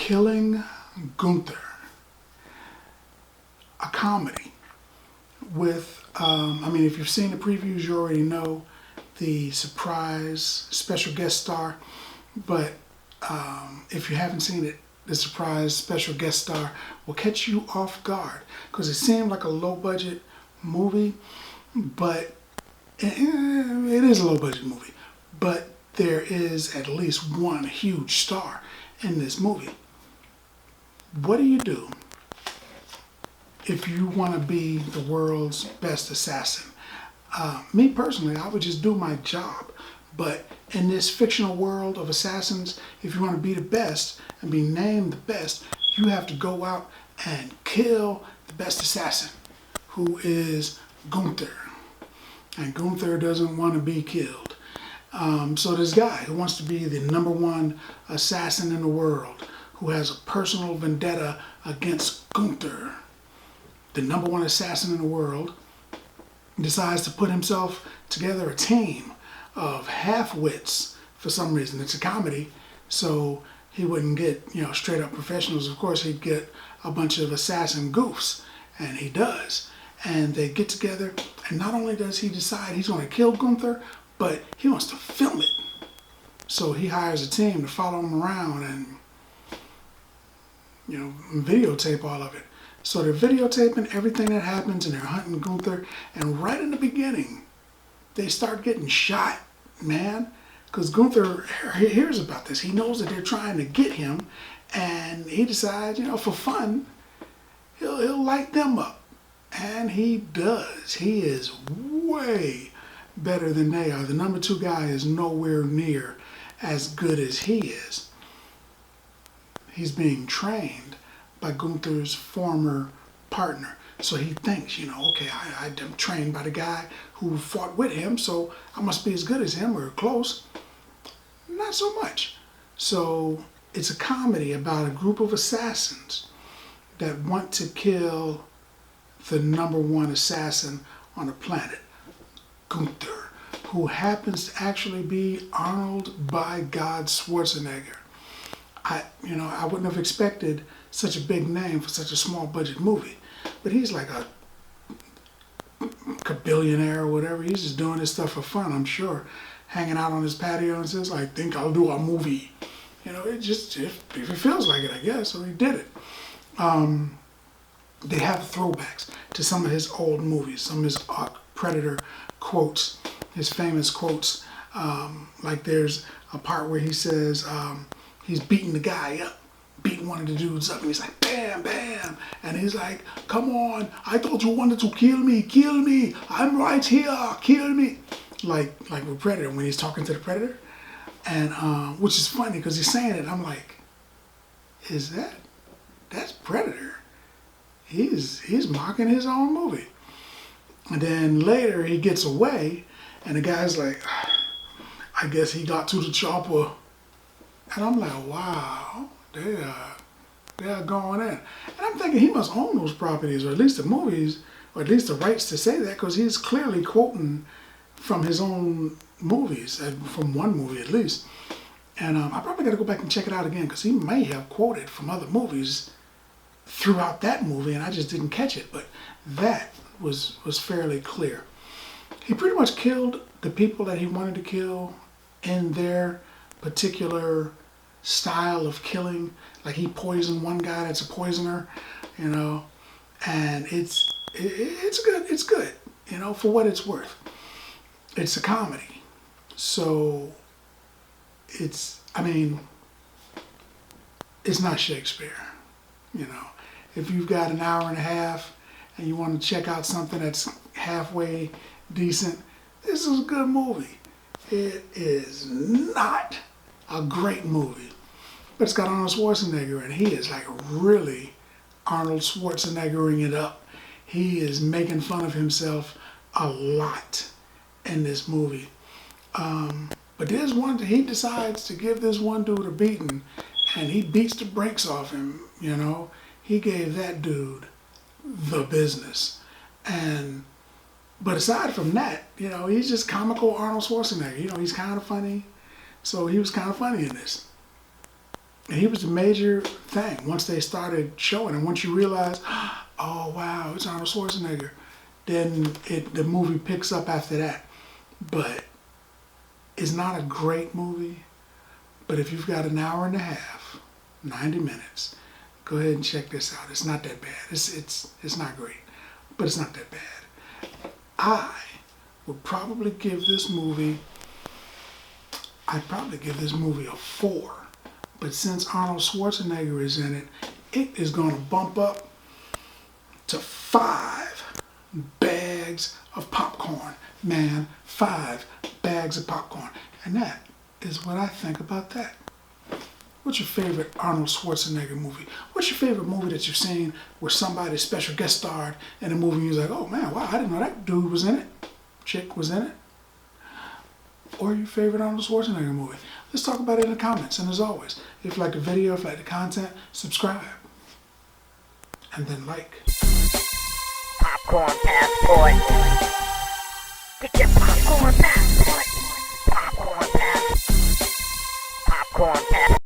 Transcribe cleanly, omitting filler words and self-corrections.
Killing Gunther, a comedy with, I mean, if you've seen the previews, you already know the surprise special guest star. But if you haven't seen it, the surprise special guest star will catch you off guard because it seemed like a low-budget movie, but it is a low-budget movie. But there is at least one huge star in this movie. What do you do if you want to be the world's best assassin? Me personally, I would just do my job. But in this fictional world of assassins, if you want to be the best and be named the best, you have to go out and kill the best assassin, who is Gunther. And Gunther doesn't want to be killed. So this guy who wants to be the #1 assassin in the world, who has a personal vendetta against Gunther, the #1 assassin in the world, decides to put himself together a team of half-wits for some reason. It's a comedy, so he wouldn't get, straight up professionals. Of course, he'd get a bunch of assassin goofs, and he does. And they get together, and not only does he decide he's going to kill Gunther, but he wants to film it. So he hires a team to follow him around and, videotape all of it. So they're videotaping everything that happens, and they're hunting Gunther. And right in the beginning, they start getting shot, man. Because Gunther hears about this. He knows that they're trying to get him, and he decides, for fun, he'll light them up. And he does. He is way better than they are. The #2 guy is nowhere near as good as he is. He's being trained by Gunther's former partner. So he thinks, okay, I'm trained by the guy who fought with him, so I must be as good as him or close. Not so much. So it's a comedy about a group of assassins that want to kill the #1 assassin on the planet, Gunther, who happens to actually be Arnold by God Schwarzennegger. I wouldn't have expected such a big name for such a small budget movie, but he's like a billionaire or whatever. He's just doing this stuff for fun, I'm sure, hanging out on his patio and says, I think I'll do a movie. If it feels like it, I guess. So he did it. They have throwbacks to some of his old movies, some of his Predator quotes, his famous quotes. Like there's a part where he says he's beating the guy up, beating one of the dudes up, and he's like, bam, bam. And he's like, come on, I thought you wanted to kill me, I'm right here, kill me. Like with Predator, when he's talking to the Predator. And which is funny because he's saying it, I'm like, that's Predator. He's mocking his own movie. And then later he gets away, and the guy's like, I guess he got to the chopper. And I'm like, wow, they are going in. And I'm thinking he must own those properties, or at least the movies, or at least the rights to say that, because he's clearly quoting from his own movies, from one movie at least. And I probably got to go back and check it out again, because he may have quoted from other movies throughout that movie, and I just didn't catch it. But that was fairly clear. He pretty much killed the people that he wanted to kill in their particular style of killing. Like he poisoned one guy that's a poisoner, and it's good. It's good, for what it's worth. It's a comedy, so it's not Shakespeare, If you've got an hour and a half and you want to check out something that's halfway decent, this is a good movie. It is not a great movie, but it's got Arnold Schwarzenegger, and he is like really Arnold Schwarzeneggering it up. He is making fun of himself a lot in this movie. But there's one, he decides to give this one dude a beating, and he beats the brakes off him, He gave that dude the business. But aside from that, he's just comical Arnold Schwarzenegger. He's kind of funny. So he was kind of funny in this. And he was a major thing once they started showing. And once you realize, oh wow, it's Arnold Schwarzenegger, then the movie picks up after that. But it's not a great movie. But if you've got an hour and a half, 90 minutes, go ahead and check this out. It's not that bad. It's not great, but it's not that bad. I would probably give this movie, I'd probably give this movie a 4. But since Arnold Schwarzenegger is in it, it is going to bump up to 5 bags of popcorn. Man, 5 bags of popcorn. And that is what I think about that. What's your favorite Arnold Schwarzenegger movie? What's your favorite movie that you've seen where somebody special guest starred in a movie and you're like, oh man, wow, I didn't know that dude was in it. Chick was in it. Or your favorite Arnold Schwarzenegger movie? Let's talk about it in the comments. And as always, if you like the video, if you like the content, subscribe. And then like. Popcorn passport. Get your popcorn passport. Popcorn passport. Popcorn passport.